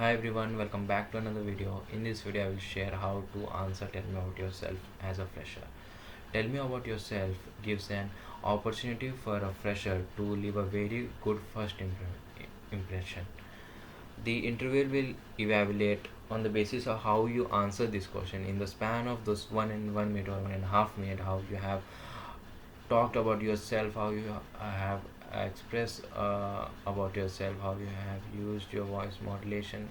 Hi everyone, welcome back to another video. In this video, I will share how to answer tell me about yourself as a fresher. Tell me about yourself gives an opportunity for a fresher to leave a very good first impression. The interviewer will evaluate on the basis of how you answer this question in the span of those 1 minute or 1.5 minute, how you have talked about yourself, how you have expressed about yourself, how you have used your voice modulation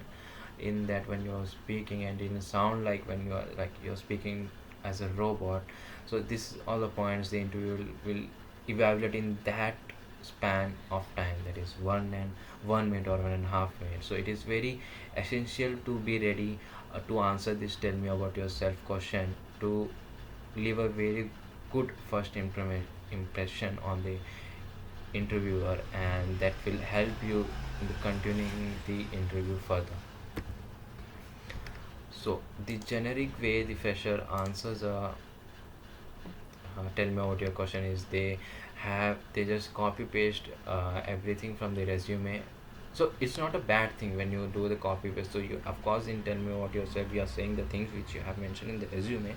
in that when you're speaking and in sound like when you are like you're speaking as a robot. So this is all the points the interviewer will evaluate in that span of time, that is 1 minute or 1.5 minutes. So it is very essential to be ready to answer this tell me about yourself question, to leave a very good first impression on the interviewer, and that will help you in the continuing the interview further. So the generic way the fresher answers tell me about your question is they just copy paste everything from the resume. So it's not a bad thing when you do the copy paste. So you, of course, in tell me about yourself you are saying the things which you have mentioned in the resume,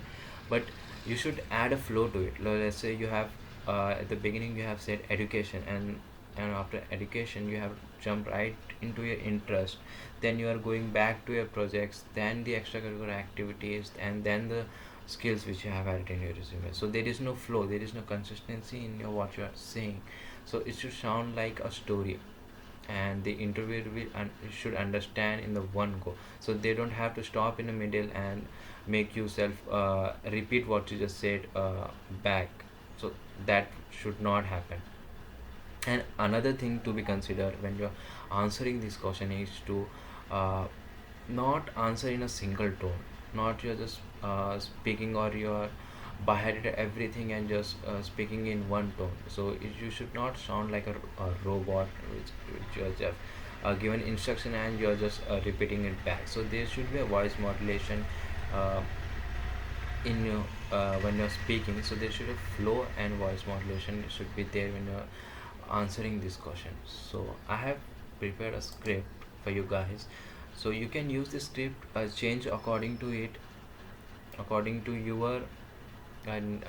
but you should add a flow to it. Let's say you have at the beginning you have said education, and after education you have jumped right into your interest, then you are going back to your projects, then the extracurricular activities, and then the skills which you have added in your resume. So there is no flow, there is no consistency in your what you are saying. So it should sound like a story, and the interviewer should understand in the one go, so they don't have to stop in the middle and make you self repeat what you just said back. So that should not happen. And another thing to be considered when you're answering this question is to uh, not answer in a single tone, not you're just speaking or you're beheaded everything and just speaking in one tone. So you should not sound like a robot which you're just given instruction and you're just repeating it back. So there should be a voice modulation uh, in your when you're speaking. So there should be flow and voice modulation should be there when you're answering this question. So I have prepared a script for you guys, so you can use the script change according to it, according to your and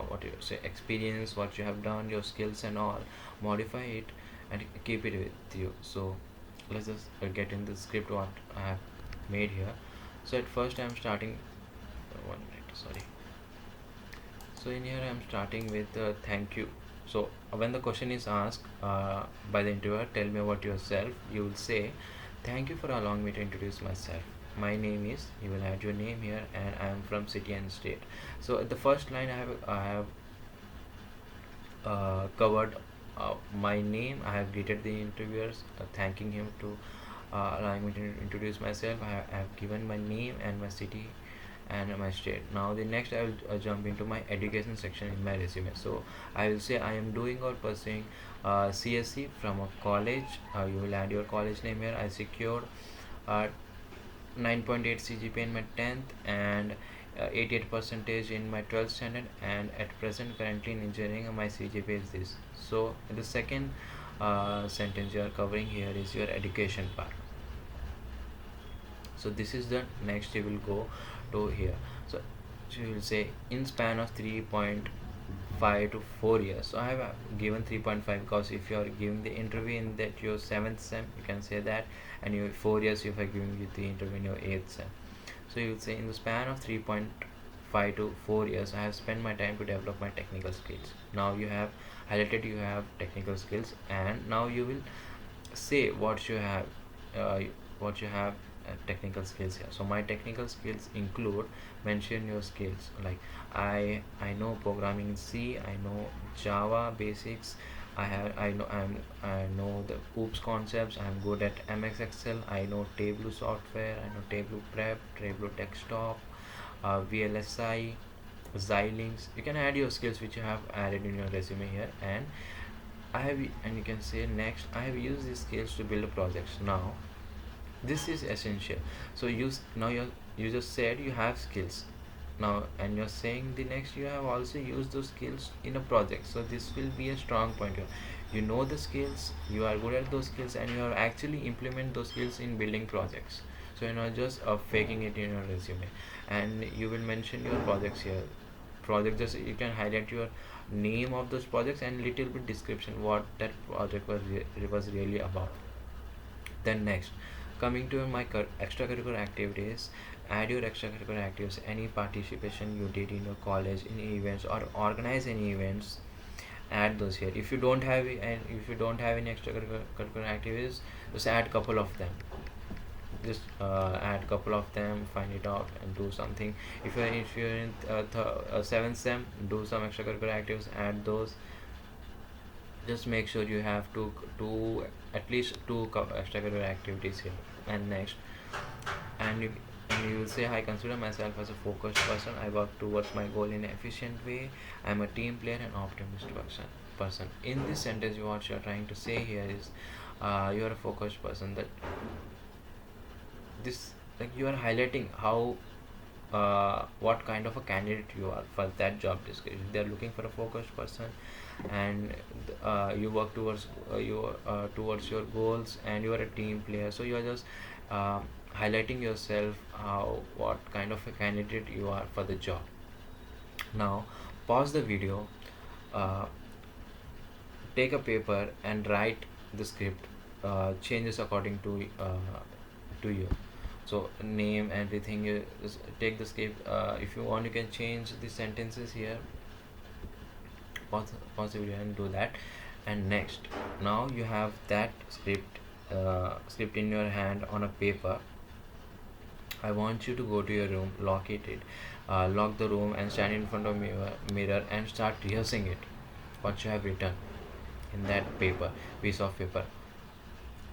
what you say experience, what you have done, your skills and all, modify it and keep it with you. So let's just get in the script what I have made here. So at first I'm starting 1 minute, sorry. So in here I'm starting with thank you. So when the question is asked by the interviewer, tell me about yourself, you will say thank you for allowing me to introduce myself. My name is, you will add your name here, and I am from city and state. So at the first line I have covered my name. I have greeted the interviewers, thanking him to allowing me to introduce myself. I have given my name and my city and my state. Now the next I will jump into my education section in my resume. So I will say I am doing or pursuing CSC from a college. You will add your college name here. I secured uh, 9.8 CGPA in my 10th and 88 percentage in my 12th standard, and at present currently in engineering my CGPA is this. So the second sentence you are covering here is your education part. So this is the next you will go to here. So you will say in span of 3.5 to 4 years. So I have given 3.5 because if you are giving the interview in that your 7th sem, you can say that, and your 4 years if I giving you the interview in your 8th sem. So you will say in the span of 3.5 to 4 years I have spent my time to develop my technical skills. Now you have highlighted you have technical skills, and now you will say uh, what you have technical skills here. So my technical skills include, mention your skills like I know programming in C, I know Java basics, I know the oops concepts, I'm good at MX Excel, I know Tableau software, I know Tableau prep, Tableau desktop, VLSI, Xilinx. You can add your skills which you have added in your resume here, and and you can say next I have used these skills to build projects. Now this is essential. So now you just said you have skills now, and you're saying the next you have also used those skills in a project. So this will be a strong point here. You know the skills, you are good at those skills, and you have actually implement those skills in building projects. So you're not just faking it in your resume. And you will mention your projects here. Project, just you can highlight your name of those projects and little bit description what that project was really about. Then next, coming to my extracurricular activities, add your extracurricular activities, any participation you did in your college, in events or organize any events, add those here. If you don't have and if you don't have any extracurricular activities, just add couple of them. Just add couple of them, find it out and do something. If you're in seventh sem, do some extracurricular activities, add those. Just make sure you have to do at least two extracurricular activities here. And next, and you will say, I consider myself as a focused person. I work towards my goal in an efficient way. I'm a team player and optimistic person. In this sentence, what you're trying to say here is, you're a focused person. That this, like, you are highlighting how what kind of a candidate you are for that job description. They are looking for a focused person, and you work towards your goals, and you are a team player. So you are just uh, highlighting yourself how what kind of a candidate you are for the job. Now pause the video, uh, take a paper and write the script, changes according to you. So name everything, you just take the script. If you want, you can change the sentences here. Pause the video and do that. And next, now you have that script in your hand on a paper. I want you to go to your room, lock the room, and stand in front of mirror and start rehearsing it. What you have written in that piece of paper.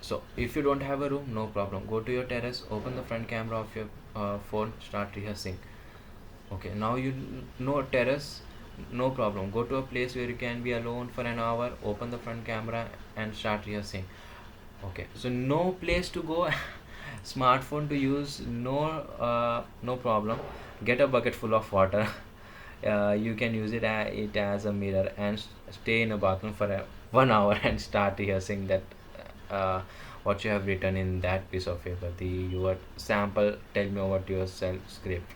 So if you don't have a room, no problem. Go to your terrace, open the front camera of your phone, start rehearsing. Okay, now you know terrace, no problem. Go to a place where you can be alone for an hour, open the front camera and start rehearsing. Okay, so no place to go, smartphone to use, no problem. Get a bucket full of water. You can use it as a mirror and stay in a bathroom for 1 hour and start rehearsing that uh, what you have written in that piece of paper. The your sample, tell me what your self script.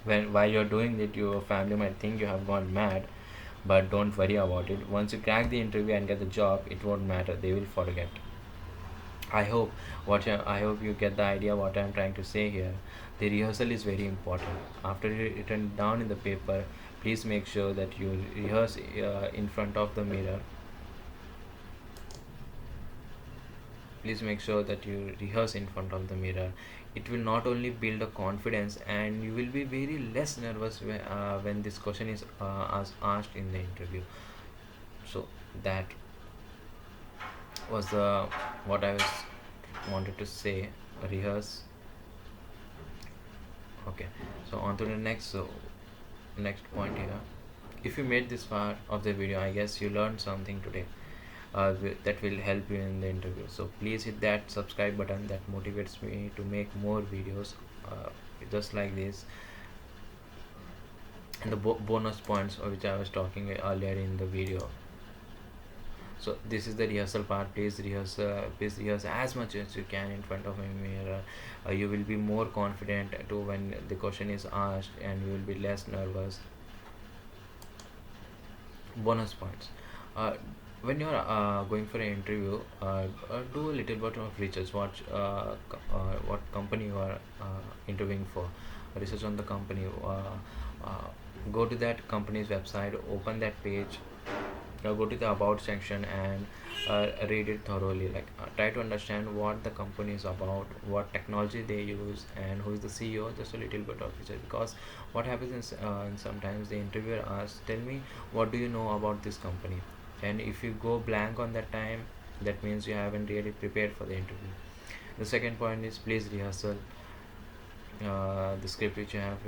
When while you're doing it, your family might think you have gone mad, but don't worry about it. Once you crack the interview and get the job, it won't matter. They will forget. I hope you get the idea what I'm trying to say here. The rehearsal is very important. After you written down in the paper, please make sure that you rehearse in front of the mirror. Please make sure that you rehearse in front of the mirror. It will not only build a confidence, and you will be very less nervous when this question is asked in the interview. So that was the what I was wanted to say. Rehearse. Okay, so on to the next point here. If you made this part of the video, I guess you learned something today, that will help you in the interview. So please hit that subscribe button. That motivates me to make more videos just like this. And the bonus points which I was talking earlier in the video. So this is the rehearsal part. Please rehearse as much as you can in front of a mirror. You will be more confident to when the question is asked, and you will be less nervous. Bonus points, uh, when you're going for an interview, do a little bit of research. What company you are interviewing for. Research on the company. Uh, Go to that company's website, open that page, go to the about section and read it thoroughly. Like, try to understand what the company is about, what technology they use, and who is the CEO. Just a little bit of research, because what happens is, sometimes the interviewer asks, tell me what do you know about this company. And if you go blank on that time, that means you haven't really prepared for the interview. The second point is, please rehearsal the script which you have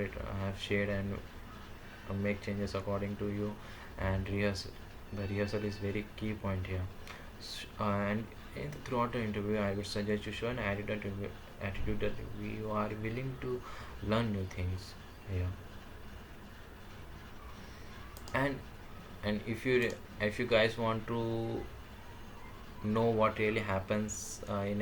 shared, and make changes according to you, and rehearse. The rehearsal is very key point here. And throughout the interview, I would suggest you show an attitude that you are willing to learn new things here. And if you guys want to know what really happens in an